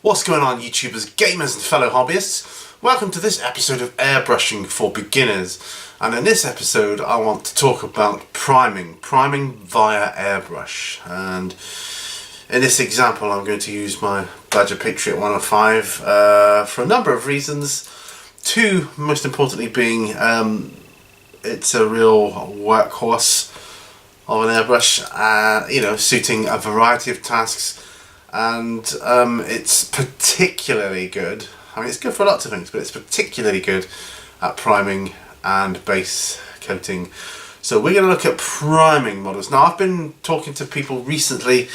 What's going on, YouTubers, gamers and fellow hobbyists? Welcome to this episode of Airbrushing for Beginners, and in this episode I want to talk about priming via airbrush. And in this example I'm going to use my Badger Patriot 105 for a number of reasons. Two, most importantly, being it's a real workhorse of an airbrush, suiting a variety of tasks. And it's particularly good, I mean it's good for lots of things, but it's particularly good at priming and base coating. So we're going to look at priming models. Now I've been talking to people recently,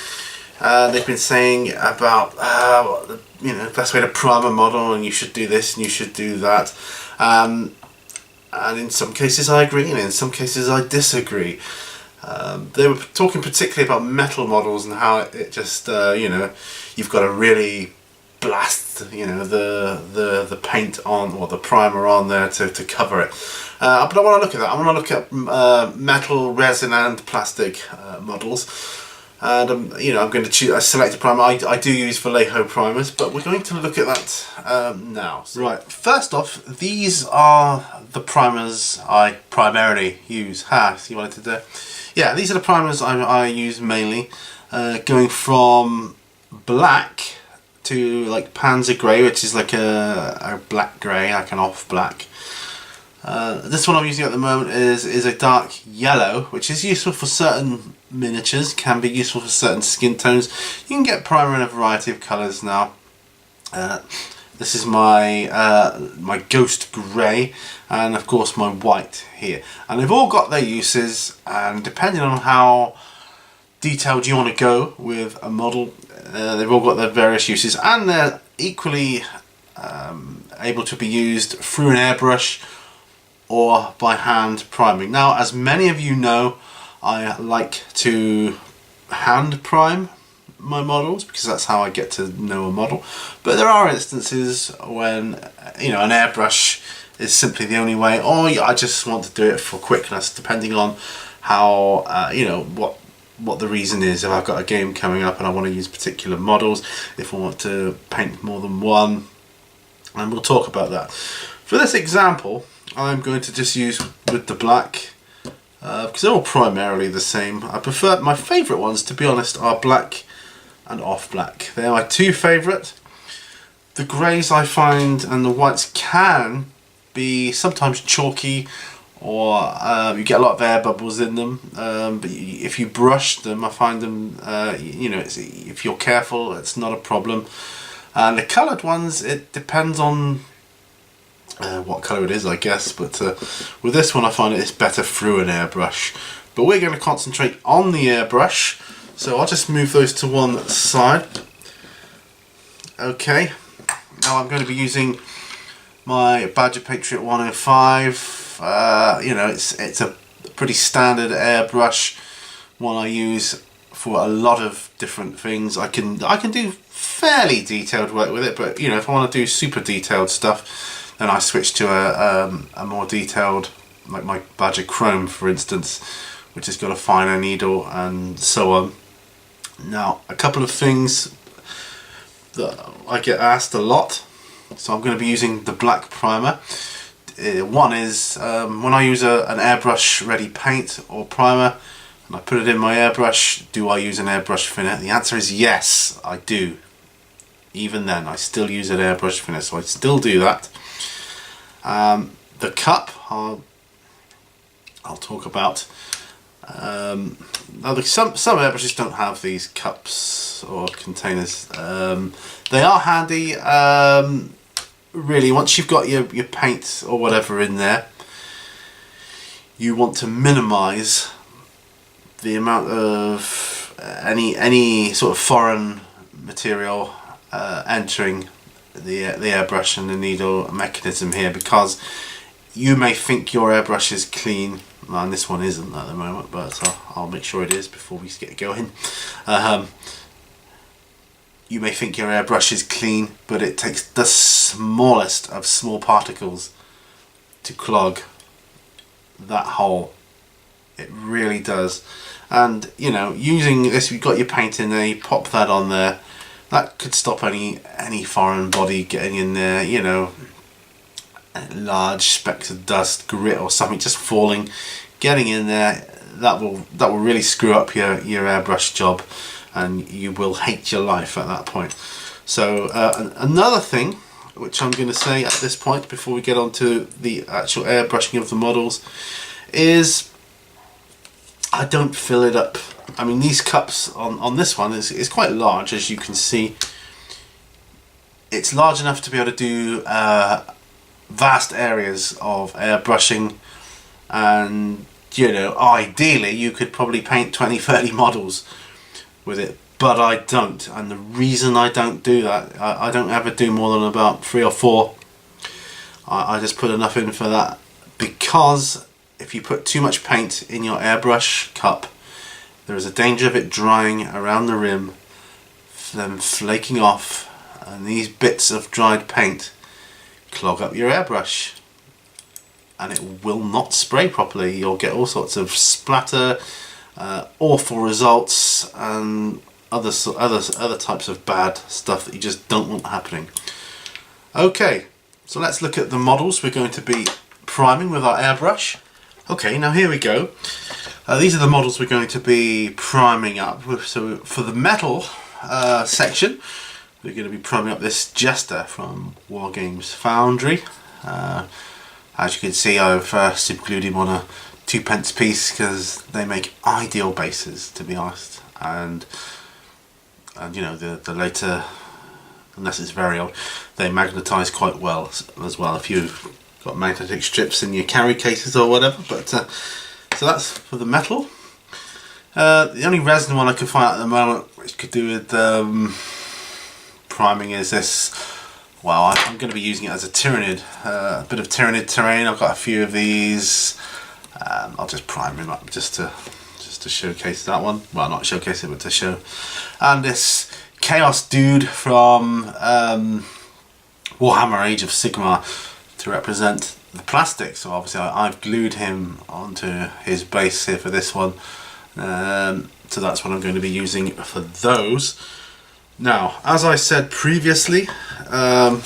they've been saying about the best way to prime a model, and you should do this and you should do that. And in some cases I agree, and in some cases I disagree. They were talking particularly about metal models and how it just you've got to really blast the paint on, or the primer on there to cover it. But I want to look at that. I want to look at metal, resin and plastic models. And I'm going to choose a selected primer. I do use Vallejo primers, but we're going to look at that now. Right, first off, these are the primers I primarily use. See what I did there? Yeah, these are the primers I use mainly, going from black to like Panzer Grey, which is like a black grey, like an off black. This one I'm using at the moment is a dark yellow, which is useful for certain miniatures, can be useful for certain skin tones. You can get primer in a variety of colours now. This is my Ghost Grey, and of course my white here. And they've all got their uses, and depending on how detailed you want to go with a model, they've all got their various uses, and they're equally able to be used through an airbrush or by hand priming. Now, as many of you know, I like to hand prime my models because that's how I get to know a model, but there are instances when an airbrush is simply the only way, or I just want to do it for quickness, depending on how what the reason is. If I've got a game coming up and I want to use particular models, if I want to paint more than one, and we'll talk about that. For this example I'm going to just use with the black, because they're all primarily the same. I prefer, my favourite ones to be honest are black and off black. They're my two favourite. The greys I find and the whites can be sometimes chalky, or you get a lot of air bubbles in them, but if you brush them, I find them if you're careful, it's not a problem. And the coloured ones, it depends on what colour it is, I guess, but with this one I find it's better through an airbrush. But we're going to concentrate on the airbrush, so I'll just move those to one side. Okay, now I'm going to be using my Badger Patriot 105. It's a pretty standard airbrush, one I use for a lot of different things. I can do fairly detailed work with it, but if I want to do super detailed stuff, then I switch to a more detailed, like my Badger Chrome for instance, which has got a finer needle and so on. Now, a couple of things that I get asked a lot, so I'm going to be using the black primer. One is when I use an airbrush ready paint or primer and I put it in my airbrush, do I use an airbrush thinner? The answer is yes, I do. Even then I still use an airbrush thinner, so I still do that. The cup I'll talk about. Now some airbrushes don't have these cups or containers. They are handy. Really, once you've got your paint or whatever in there, you want to minimise the amount of any sort of foreign material entering the airbrush and the needle mechanism here, because you may think your airbrush is clean, and this one isn't at the moment, but I'll make sure it is before we get going. You may think your airbrush is clean, but it takes the smallest of small particles to clog that hole It really does. And you know, using this, you've got your paint in there, you pop that on there. That could stop any foreign body getting in there, you know, large specks of dust, grit or something just falling, getting in there. That will really screw up your airbrush job, and you will hate your life at that point. So another thing which I'm going to say at this point before we get on to the actual airbrushing of the models is I don't fill it up. I mean, these cups on this one is quite large, as you can see. It's large enough to be able to do vast areas of airbrushing, and you know, ideally you could probably paint 20-30 models with it, but I don't. And the reason I don't do that, I don't ever do more than about 3 or 4. I just put enough in for that, because if you put too much paint in your airbrush cup, there is a danger of it drying around the rim, then flaking off, and these bits of dried paint clog up your airbrush and it will not spray properly. You'll get all sorts of splatter, awful results, and other types of bad stuff that you just don't want happening. Okay, so let's look at the models we're going to be priming with our airbrush. Okay, now here we go. These are the models we're going to be priming up with. So for the metal section, we're going to be priming up this Jester from Wargames Foundry. As you can see, I've super glued him on a 2p piece because they make ideal bases, to be honest. And you know, the later, unless it's very old, they magnetise quite well as well if you've got magnetic strips in your carry cases or whatever. But so that's for the metal. The only resin one I can find at the moment which could do with priming is this. Well, I'm going to be using it as a Tyranid, a bit of Tyranid terrain. I've got a few of these. I'll just prime him up just to showcase that one. Well, not showcase it, but to show. And this Chaos Dude from Warhammer Age of Sigmar to represent the plastic. So obviously I've glued him onto his base here for this one. So that's what I'm going to be using for those. Now, as I said previously, you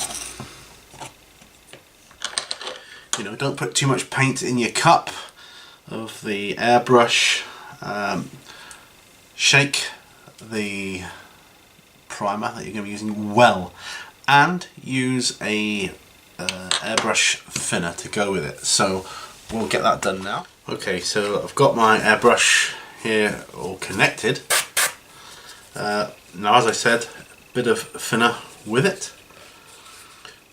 know, don't put too much paint in your cup of the airbrush. Shake the primer that you're going to be using well, and use a airbrush thinner to go with it. So we'll get that done now. Okay, so I've got my airbrush here all connected. Now, as I said, a bit of thinner with it,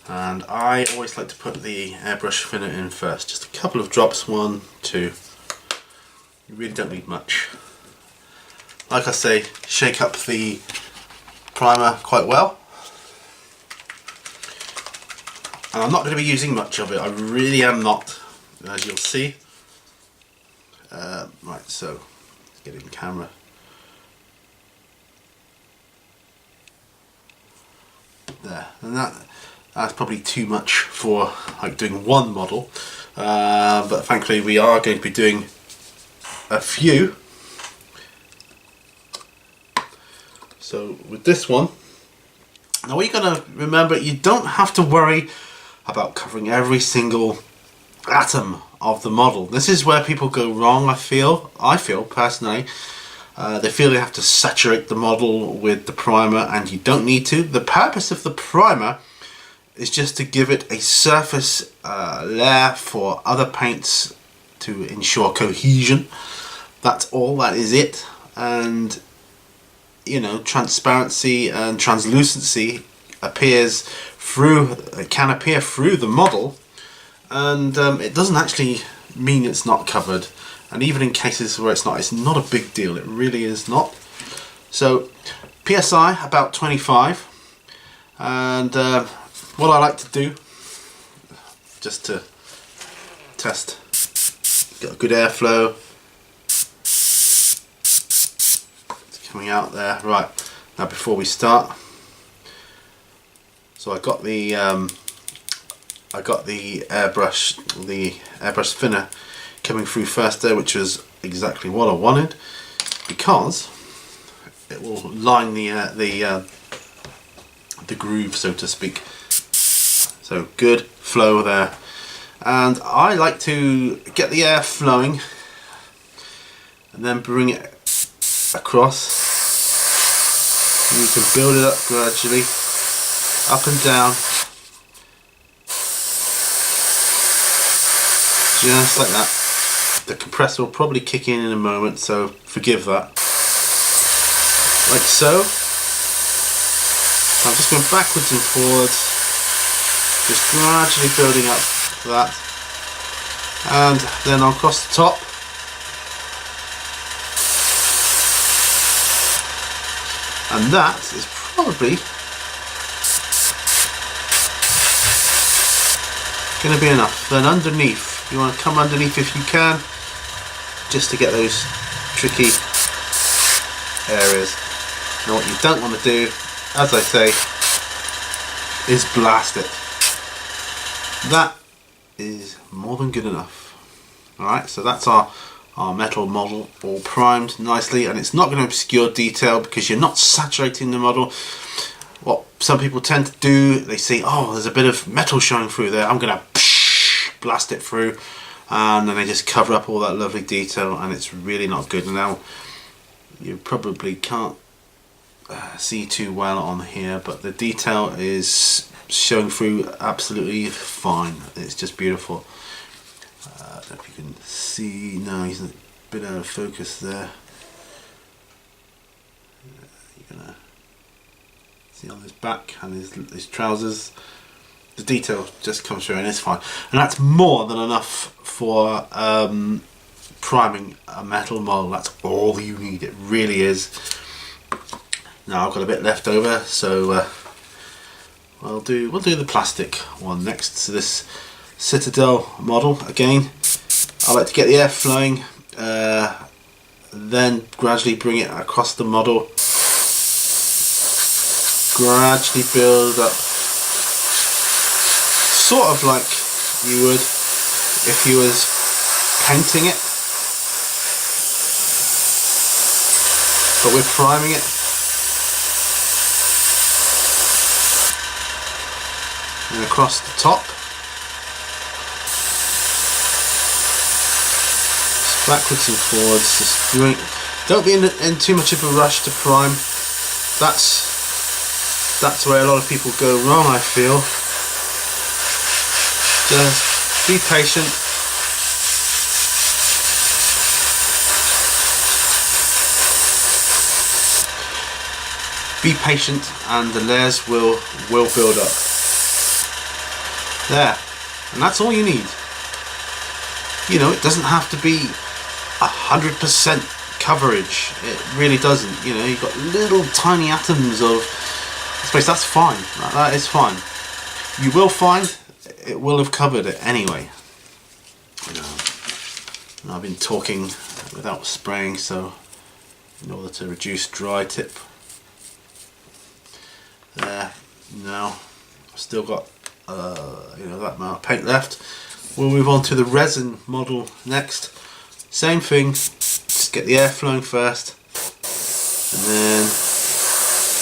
and I always like to put the airbrush thinner in first, just a couple of drops, 1, 2. You really don't need much. Like I say, shake up the primer quite well, and I'm not going to be using much of it. I really am not, as you'll see. Right, so let's get in camera. There, and that's probably too much for like doing one model, but thankfully we are going to be doing a few. So with this one, now what you're going to remember, you don't have to worry about covering every single atom of the model. This is where people go wrong, I feel personally. They feel they have to saturate the model with the primer, and you don't need to. The purpose of the primer is just to give it a surface layer for other paints to ensure cohesion. That's all, that is it. And you know, transparency and translucency appears through, it can appear through the model, and it doesn't actually mean it's not covered. And even in cases where it's not a big deal. It really is not. So PSI about 25, and what I like to do, just to test, get a good airflow. It's coming out there. Right, now before we start, so I got the airbrush thinner coming through first there, which was exactly what I wanted, because it will line the groove, so to speak. So good flow there. And I like to get the air flowing and then bring it across. You can build it up gradually, up and down, just like that. The compressor will probably kick in a moment, so forgive that. Like so. I'm just going backwards and forwards, just gradually building up that, and then I'll cross the top. And that is probably going to be enough. Then underneath, you want to come underneath if you can, just to get those tricky areas. Now what you don't want to do, as I say, is blast it. That is more than good enough. Alright, so that's our metal model all primed nicely, and it's not going to obscure detail because you're not saturating the model. What some people tend to do, they see, oh, there's a bit of metal showing through there, I'm going to blast it through, and then they just cover up all that lovely detail, and it's really not good. Now you probably can't see too well on here, but the detail is showing through absolutely fine. It's just beautiful. I don't know if you can see. No, he's a bit out of focus there. You're gonna see on his back and his trousers, the detail just comes through and it's fine, and that's more than enough for priming a metal model. That's all you need. It really is. Now I've got a bit left over, so we'll do the plastic one next. So this Citadel model, again, I like to get the air flowing, then gradually bring it across the model, gradually build up, sort of like you would if you was painting it, but we're priming it. And across the top, just backwards and forwards, just don't be in too much of a rush to prime. That's where a lot of people go wrong, I feel. Just be patient. Be patient, and the layers will build up. There, and that's all you need. You know, it doesn't have to be 100% coverage. It really doesn't. You know, you've got little tiny atoms of space. That's fine. That is fine. You will find it will have covered it anyway. I've been talking without spraying, so in order to reduce dry tip. There. Now I've still got that amount of paint left. We'll move on to the resin model next. Same thing, just get the air flowing first, and then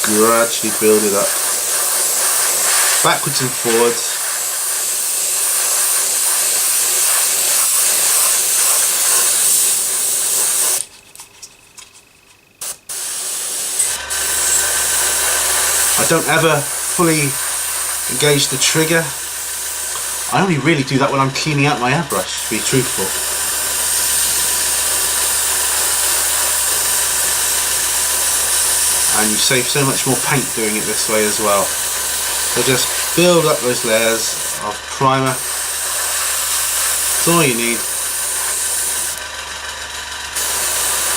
gradually build it up, backwards and forwards. I don't ever fully engage the trigger. I only really do that when I'm cleaning out my airbrush, to be truthful. And you save so much more paint doing it this way as well. So just build up those layers of primer. That's all you need.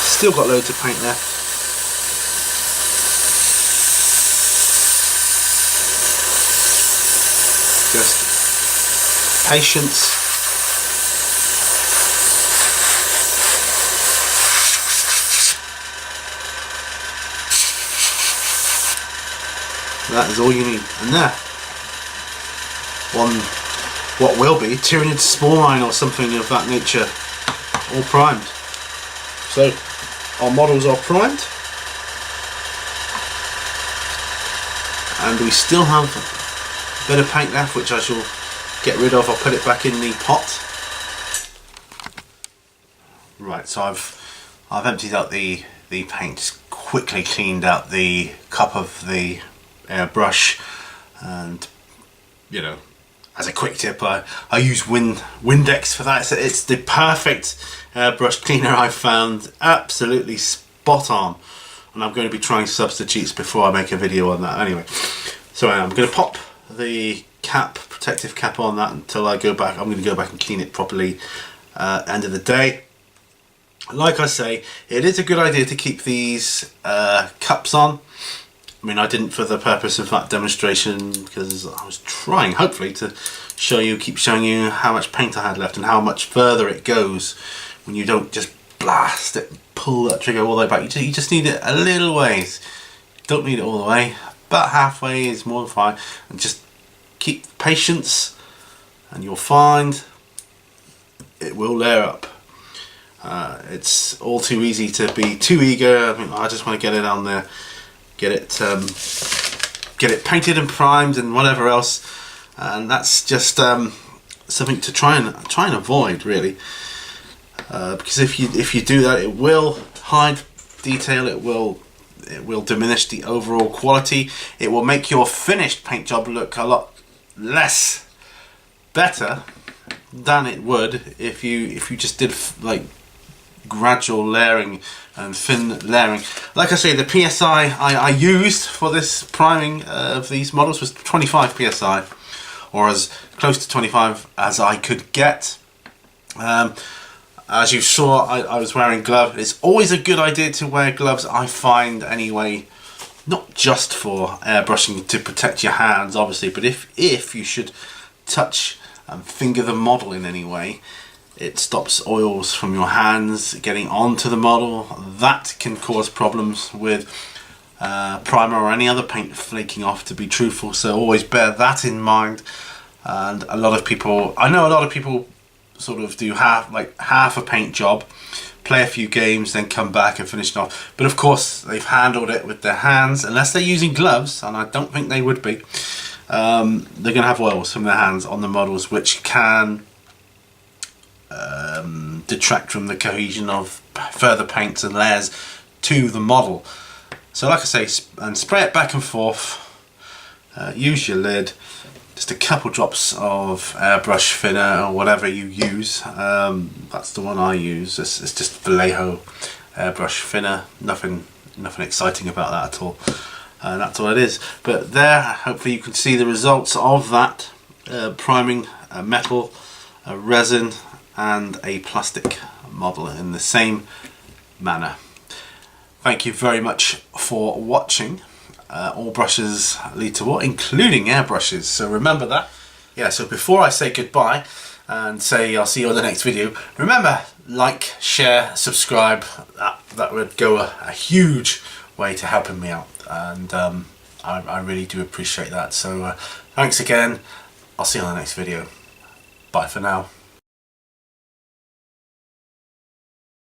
Still got loads of paint left. Just patience. That is all you need. And there, what will be Tyranid Spore Mine or something of that nature, all primed. So our models are primed, and we still have a bit of paint left, which I shall get rid of. I'll put it back in the pot. Right, so I've emptied out the paint, just quickly cleaned out the cup of the airbrush, and you know, as a quick tip, I use Windex for that. It's the perfect airbrush cleaner I've found, absolutely spot on, and I'm going to be trying substitutes before I make a video on that anyway. So I'm going to pop the cap, protective cap on that until I go back. I'm going to go back and clean it properly end of the day. Like I say, it is a good idea to keep these cups on. I mean, I didn't for the purpose of that demonstration, because I was trying, hopefully, to keep showing you how much paint I had left and how much further it goes when you don't just blast it, pull that trigger all the way back. You just need it a little ways. Don't need it all the way. About halfway is more than fine. And just keep patience, and you'll find it will layer up. It's all too easy to be too eager. I mean, I just want to get it on there, get it painted and primed and whatever else, and that's just something to try and avoid, really, because if you do that, it will hide detail. It will diminish the overall quality. It will make your finished paint job look a lot less better than it would if you just did like gradual layering and thin layering. Like I say, the PSI I used for this priming of these models was 25 PSI, or as close to 25 as I could get. As you saw, I was wearing gloves. It's always a good idea to wear gloves, I find anyway, not just for airbrushing to protect your hands obviously, but if you should touch and finger the model in any way, it stops oils from your hands getting onto the model. That can cause problems with primer or any other paint flaking off, to be truthful, so always bear that in mind. And I know a lot of people sort of do half a paint job, play a few games, then come back and finish it off, but of course they've handled it with their hands, unless they're using gloves, and I don't think they would be. They're going to have oils from their hands on the models, which can detract from the cohesion of further paints and layers to the model. So like I say, and spray it back and forth. Use your lid, just a couple drops of airbrush thinner or whatever you use. That's the one I use. It's just Vallejo airbrush thinner. Nothing exciting about that at all. And that's all it is. But there, hopefully you can see the results of that priming a metal, a resin, and a plastic model in the same manner. Thank you very much for watching. All brushes lead to war, including airbrushes, so remember that. Yeah, so before I say goodbye and say I'll see you on the next video, remember, like, share, subscribe. That would go a huge way to helping me out, and I really do appreciate that. So thanks again. I'll see you on the next video. Bye for now.